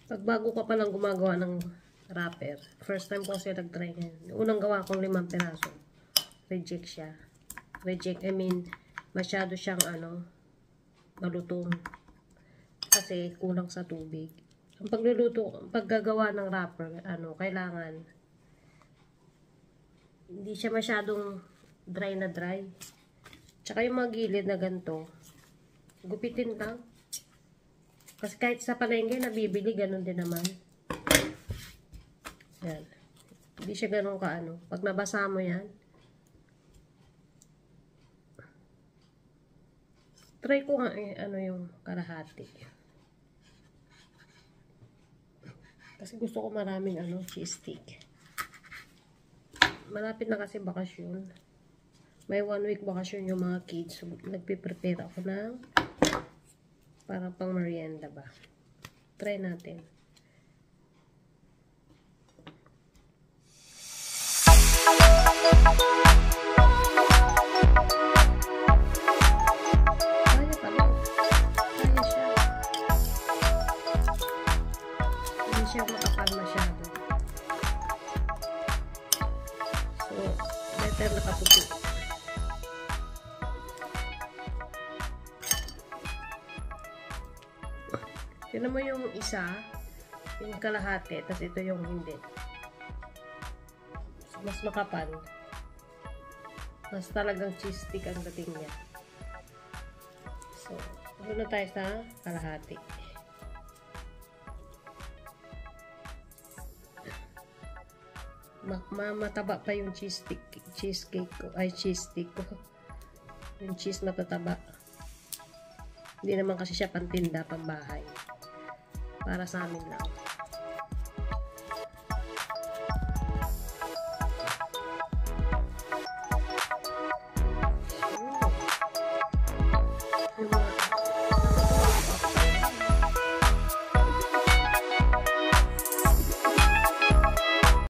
Pag bago ka pa lang gumagawa ng wrapper, first time ko kasi nag-try ngayon. Unang gawa kong 5 piraso. Reject siya. Reject, I mean, masyado siyang malutong. Kasi kulang sa tubig. Ang paggagawa ng wrapper, kailangan hindi siya masyadong dry na dry. Tsaka yung mga gilid na ganito, gupitin lang. Kasi kahit sa palengke nabibili, ganun din naman. Yan. Hindi siya ganun Pag nabasa mo yan, try ko nga yung kalahati. Kasi gusto ko maraming cheese stick. Malapit na kasi bakasyon. May 1 week bakasyon yung mga kids. So, nagpe-prepare ako ng parang pang merienda ba. Try natin. Kaya pala. Kaya siya. Hindi siya makapal masyado. So, better nakaputi. Yun mo yung isa, yung kalahati, tapos ito yung hindi. So, mas makapal. Mas talagang cheese stick ang dating niya. So, muna tayo sa kalahati. Mataba pa yung cheesecake ko. Ay, cheese stick ko. Yung cheese matataba. Hindi naman kasi siya pantinda, pambahay. Para sa amin lang.